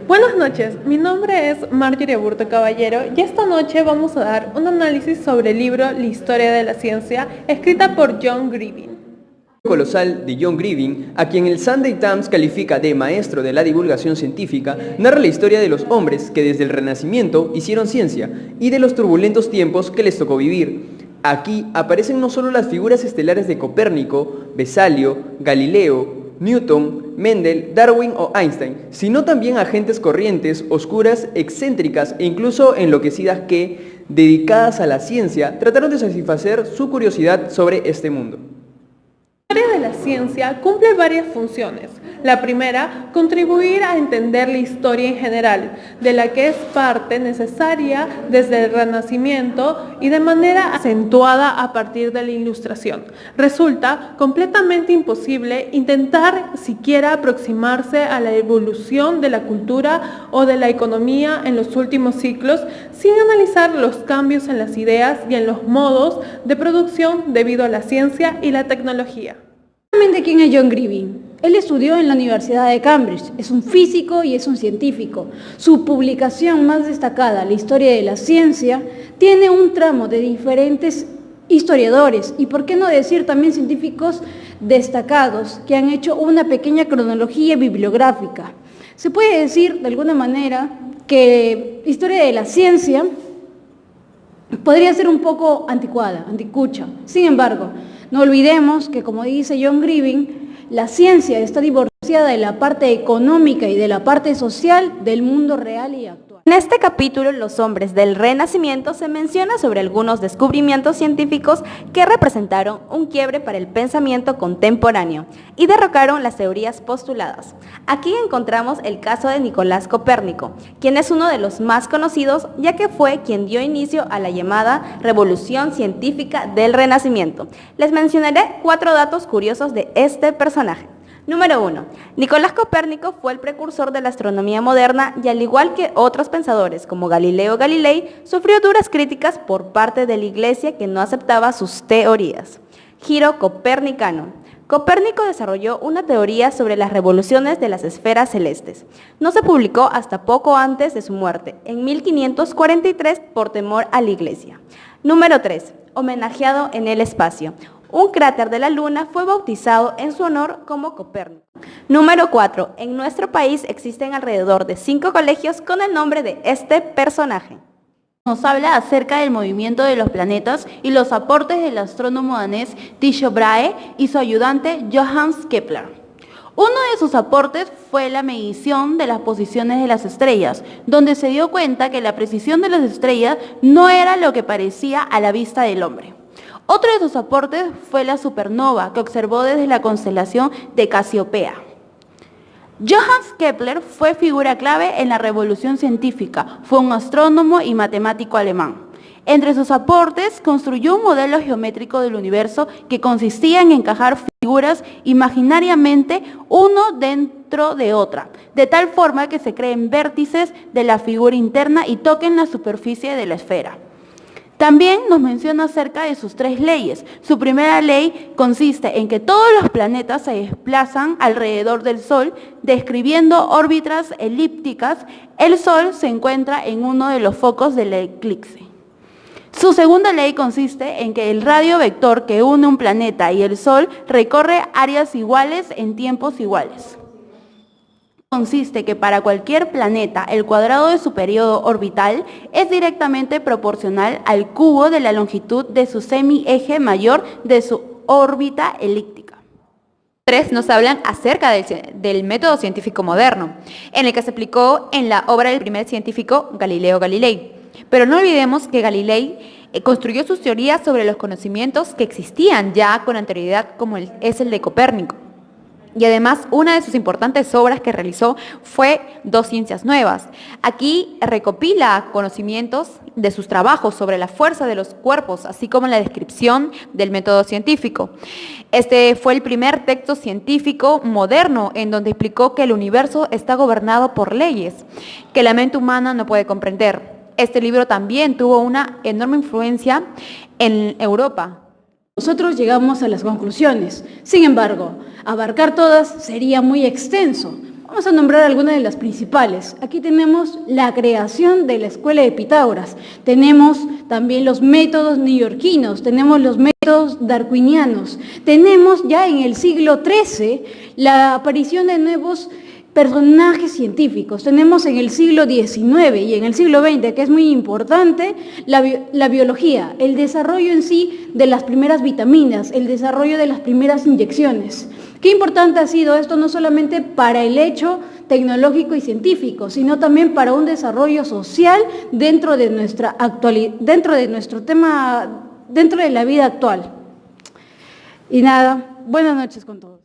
Buenas noches, mi nombre es Marjorie Aburto Caballero y esta noche vamos a dar un análisis sobre el libro La historia de la ciencia, escrita por John Grieving. Colosal de John Grieving, a quien el Sunday Times califica de maestro de la divulgación científica, narra la historia de los hombres que desde el Renacimiento hicieron ciencia y de los turbulentos tiempos que les tocó vivir. Aquí aparecen no solo las figuras estelares de Copérnico, Vesalio, Galileo, Newton, Mendel, Darwin o Einstein, sino también agentes corrientes, oscuras, excéntricas e incluso enloquecidas que, dedicadas a la ciencia, trataron de satisfacer su curiosidad sobre este mundo. La historia de la ciencia cumple varias funciones. La primera, contribuir a entender la historia en general, de la que es parte necesaria desde el Renacimiento y de manera acentuada a partir de la Ilustración. Resulta completamente imposible intentar siquiera aproximarse a la evolución de la cultura o de la economía en los últimos siglos sin analizar los cambios en las ideas y en los modos de producción debido a la ciencia y la tecnología. ¿Quién es John Grieving? Él estudió en la Universidad de Cambridge, es un físico y es un científico. Su publicación más destacada, La historia de la ciencia, tiene un tramo de diferentes historiadores y, por qué no decir, también científicos destacados que han hecho una pequeña cronología bibliográfica. Se puede decir, de alguna manera, que la historia de la ciencia podría ser un poco anticuada, anticucha. Sin embargo, no olvidemos que, como dice John Grieving, la ciencia está divorciada de la parte económica y de la parte social del mundo real y actual. En este capítulo, Los hombres del Renacimiento, se menciona sobre algunos descubrimientos científicos que representaron un quiebre para el pensamiento contemporáneo y derrocaron las teorías postuladas. Aquí encontramos el caso de Nicolás Copérnico, quien es uno de los más conocidos, ya que fue quien dio inicio a la llamada revolución científica del Renacimiento. Les mencionaré 4 datos curiosos de este personaje. Número 1. Nicolás Copérnico fue el precursor de la astronomía moderna y, al igual que otros pensadores como Galileo Galilei, sufrió duras críticas por parte de la Iglesia, que no aceptaba sus teorías. Giro copernicano. Copérnico desarrolló una teoría sobre las revoluciones de las esferas celestes. No se publicó hasta poco antes de su muerte, en 1543, por temor a la Iglesia. Número 3. Homenajeado en el espacio. Un cráter de la Luna fue bautizado en su honor como Copérnico. Número 4. En nuestro país existen alrededor de 5 colegios con el nombre de este personaje. Nos habla acerca del movimiento de los planetas y los aportes del astrónomo danés Tycho Brahe y su ayudante Johannes Kepler. Uno de sus aportes fue la medición de las posiciones de las estrellas, donde se dio cuenta que la precisión de las estrellas no era lo que parecía a la vista del hombre. Otro de sus aportes fue la supernova, que observó desde la constelación de Casiopea. Johannes Kepler fue figura clave en la revolución científica, fue un astrónomo y matemático alemán. Entre sus aportes, construyó un modelo geométrico del universo que consistía en encajar figuras imaginariamente uno dentro de otra, de tal forma que se creen vértices de la figura interna y toquen la superficie de la esfera. También nos menciona acerca de sus 3 leyes. Su primera ley consiste en que todos los planetas se desplazan alrededor del Sol, describiendo órbitas elípticas. El Sol se encuentra en uno de los focos del eclipse. Su segunda ley consiste en que el radio vector que une un planeta y el Sol recorre áreas iguales en tiempos iguales. Consiste que para cualquier planeta el cuadrado de su periodo orbital es directamente proporcional al cubo de la longitud de su semieje mayor de su órbita elíptica. 3 nos hablan acerca del método científico moderno, en el que se aplicó en la obra del primer científico Galileo Galilei. Pero no olvidemos que Galilei construyó sus teorías sobre los conocimientos que existían ya con anterioridad, como es el de Copérnico. Y además, una de sus importantes obras que realizó fue 2 ciencias nuevas. Aquí recopila conocimientos de sus trabajos sobre la fuerza de los cuerpos, así como la descripción del método científico. Este fue el primer texto científico moderno en donde explicó que el universo está gobernado por leyes que la mente humana no puede comprender. Este libro también tuvo una enorme influencia en Europa. Nosotros llegamos a las conclusiones. Sin embargo, abarcar todas sería muy extenso. Vamos a nombrar algunas de las principales. Aquí tenemos la creación de la escuela de Pitágoras. Tenemos también los métodos neoyorquinos, tenemos los métodos darwinianos. Tenemos ya en el siglo XIII la aparición de nuevos personajes científicos. Tenemos en el siglo XIX y en el siglo XX, que es muy importante, la biología, el desarrollo en sí de las primeras vitaminas, el desarrollo de las primeras inyecciones. Qué importante ha sido esto no solamente para el hecho tecnológico y científico, sino también para un desarrollo social dentro de nuestra actualidad, dentro de la vida actual. Y nada, buenas noches con todos.